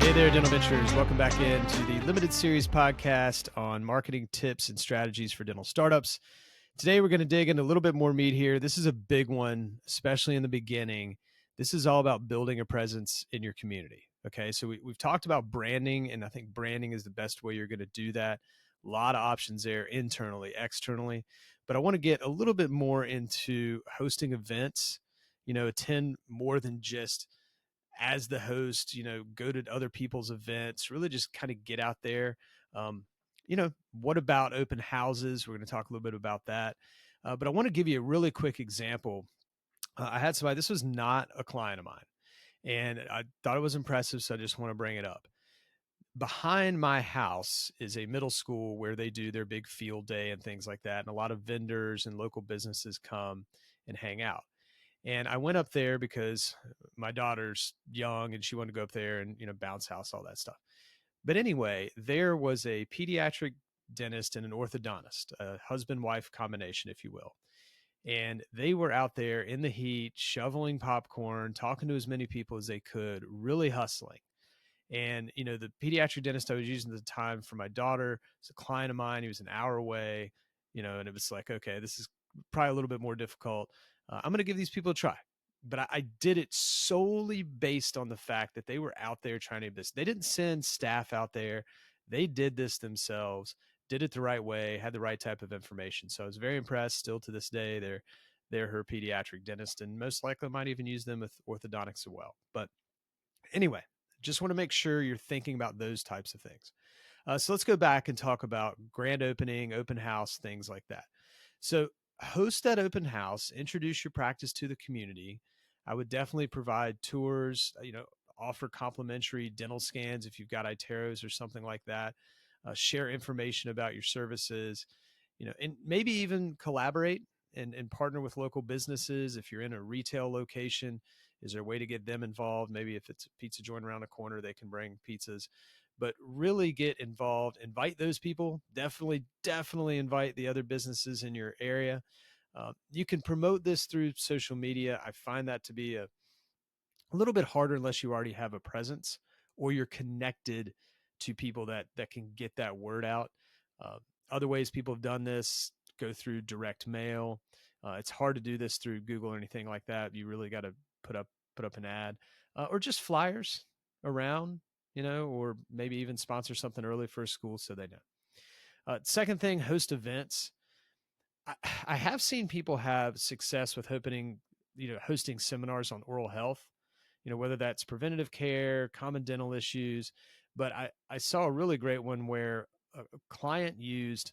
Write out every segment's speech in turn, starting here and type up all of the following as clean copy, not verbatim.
Hey there, Dental Ventures. Welcome back into the limited series podcast on marketing tips and strategies for dental startups. Today, we're going to dig into a little bit more meat here. This is a big one, especially in the beginning. This is all about building a presence in your community. Okay, so we've talked about branding, and I think branding is the best way you're going to do that. A lot of options there internally, externally. But I want to get a little bit more into hosting events, attend more than just as the host, go to other people's events, really just kind of get out there. What about open houses? We're going to talk a little bit about that. But I want to give you a really quick example. I had somebody, this was not a client of mine, and I thought it was impressive, so I just want to bring it up. Behind my house is a middle school where they do their big field day and things like that. And a lot of vendors and local businesses come and hang out. And I went up there because my daughter's young and she wanted to go up there and, bounce house, all that stuff. But anyway, there was a pediatric dentist and an orthodontist, a husband wife combination, if you will. And they were out there in the heat, shoveling popcorn, talking to as many people as they could, really hustling. And, the pediatric dentist I was using at the time for my daughter was a client of mine. He was an hour away, and it was like, okay, this is probably a little bit more difficult. I'm going to give these people a try. But I did it solely based on the fact that they were out there trying to do this. They didn't send staff out there. They did this themselves, did it the right way, had the right type of information. So I was very impressed. Still to this day, they're her pediatric dentist, and most likely might even use them with orthodontics as well. But anyway, just want to make sure you're thinking about those types of things. So let's go back and talk about grand opening, open house, things like that. So host that open house, introduce your practice to the community. I would definitely provide tours, offer complimentary dental scans if you've got iTeros or something like that. Share information about your services, and maybe even collaborate and partner with local businesses. If you're in a retail location, is there a way to get them involved? Maybe if it's a pizza joint around the corner, they can bring pizzas. But really get involved, invite those people. Definitely invite the other businesses in your area. You can promote this through social media. I find that to be a little bit harder unless you already have a presence or you're connected to people that can get that word out. Uh, Other ways people have done this go through direct mail. It's hard to do this through Google or anything like that. You really got to put up an ad, or just flyers around, or maybe even sponsor something early for a school so they know. Second thing, host events. I have seen people have success with hosting seminars on oral health, whether that's preventative care, common dental issues. But I saw a really great one where a client used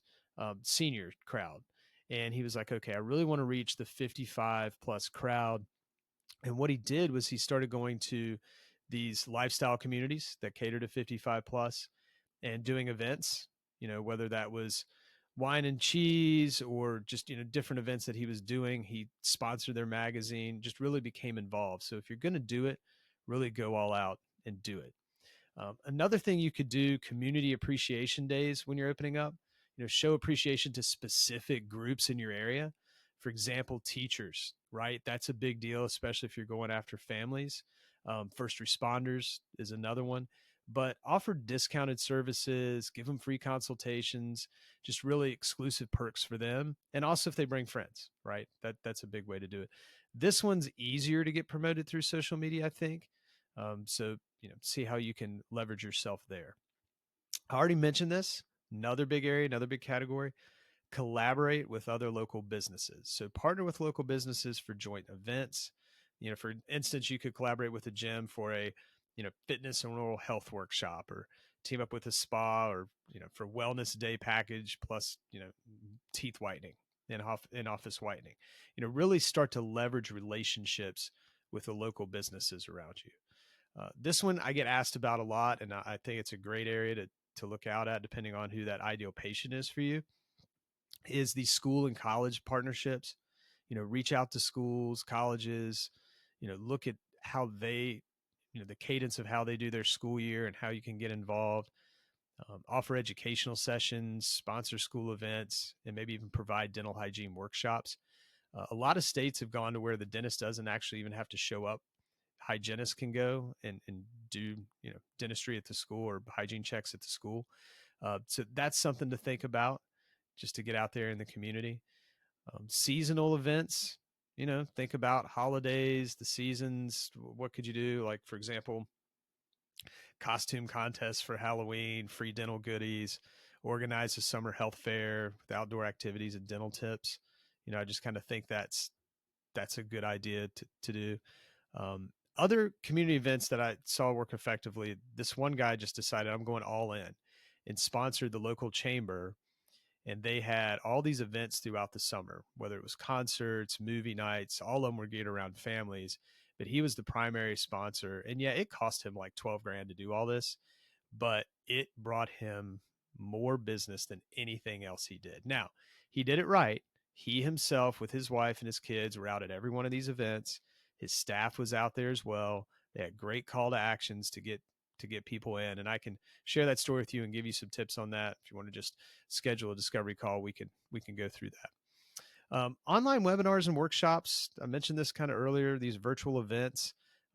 senior crowd. And he was like, okay, I really want to reach the 55 plus crowd. And what he did was he started going to these lifestyle communities that cater to 55 plus and doing events, whether that was wine and cheese or just, different events that he was doing. He sponsored their magazine, just really became involved. So if you're going to do it, really go all out and do it. Another thing you could do, community appreciation days when you're opening up, show appreciation to specific groups in your area. For example, teachers, right? That's a big deal, especially if you're going after families. First responders is another one, but offer discounted services, give them free consultations, just really exclusive perks for them. And also if they bring friends, right? That's a big way to do it. This one's easier to get promoted through social media, I think. So, see how you can leverage yourself there. I already mentioned this. Another big area, another big category, collaborate with other local businesses. So partner with local businesses for joint events. For instance, you could collaborate with a gym for a, fitness and oral health workshop, or team up with a spa, or, for wellness day package plus, teeth whitening and in-office whitening. Really start to leverage relationships with the local businesses around you. This one I get asked about a lot, and I think it's a great area to look out at, depending on who that ideal patient is for you, is the school and college partnerships. Reach out to schools, colleges, look at how they, the cadence of how they do their school year and how you can get involved. Offer educational sessions, sponsor school events, and maybe even provide dental hygiene workshops. A lot of states have gone to where the dentist doesn't actually even have to show up. hygienists can go and do, dentistry at the school or hygiene checks at the school. So that's something to think about, just to get out there in the community. Seasonal events, think about holidays, the seasons. What could you do? Like, for example, costume contests for Halloween, free dental goodies, organize a summer health fair with outdoor activities and dental tips. I just kind of think that's a good idea to do. Other community events that I saw work effectively, this one guy just decided, I'm going all in, and sponsored the local chamber. And they had all these events throughout the summer, whether it was concerts, movie nights, all of them were geared around families. But he was the primary sponsor. And yeah, it cost him like 12 grand to do all this, but it brought him more business than anything else he did. Now, he did it right. He himself, with his wife and his kids, were out at every one of these events. His staff was out there as well. They had great call to actions to get people in, and I can share that story with you and give you some tips on that. If you want to just schedule a discovery call, we can go through that. Online webinars and workshops, I mentioned this kind of earlier, these virtual events.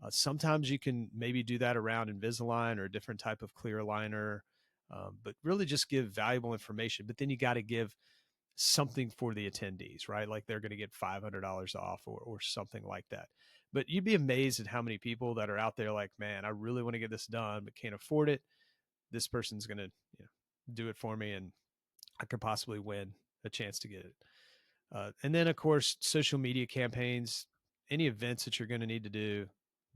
Sometimes you can maybe do that around Invisalign or a different type of clear aligner, but really just give valuable information. But then you got to give something for the attendees, right? Like they're going to get $500 off or something like that. But you'd be amazed at how many people that are out there like, man, I really want to get this done, but can't afford it. This person's going to do it for me, and I could possibly win a chance to get it. And then, of course, social media campaigns, any events that you're going to need to do,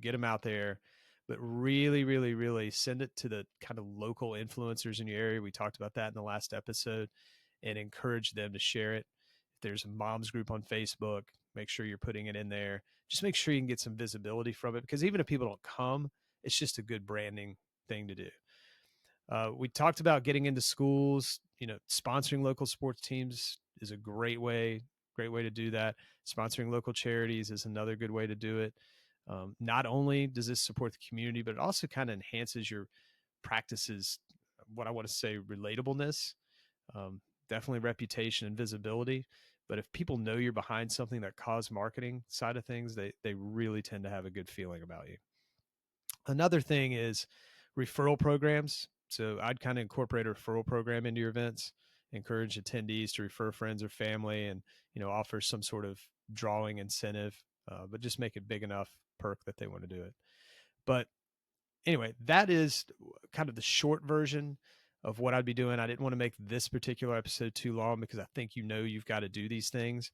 get them out there. But really, really, really send it to the kind of local influencers in your area. We talked about that in the last episode, and encourage them to share it. If there's a mom's group on Facebook, make sure you're putting it in there. Just make sure you can get some visibility from it, because even if people don't come, it's just a good branding thing to do. We talked about getting into schools. Sponsoring local sports teams is a great way to do that. Sponsoring local charities is another good way to do it. Not only does this support the community, but it also kind of enhances your practices, what I want to say, relatableness, definitely reputation and visibility. But if people know you're behind something, that cause marketing side of things, they really tend to have a good feeling about you. Another thing is referral programs. So I'd kind of incorporate a referral program into your events, encourage attendees to refer friends or family, and offer some sort of drawing incentive, but just make it big enough perk that they want to do it. But anyway, that is kind of the short version of what I'd be doing. I didn't want to make this particular episode too long, because I think you've got to do these things.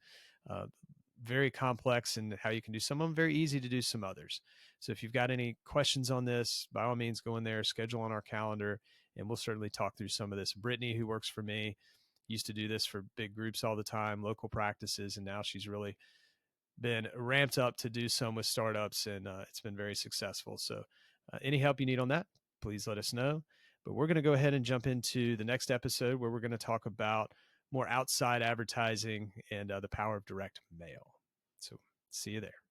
Very complex in how you can do some of them, very easy to do some others. So if you've got any questions on this, by all means, go in there, schedule on our calendar, and we'll certainly talk through some of this. Brittany, who works for me, used to do this for big groups all the time, local practices, and now she's really been ramped up to do some with startups, and it's been very successful. So any help you need on that, please let us know. But we're going to go ahead and jump into the next episode, where we're going to talk about more outside advertising and the power of direct mail. So see you there.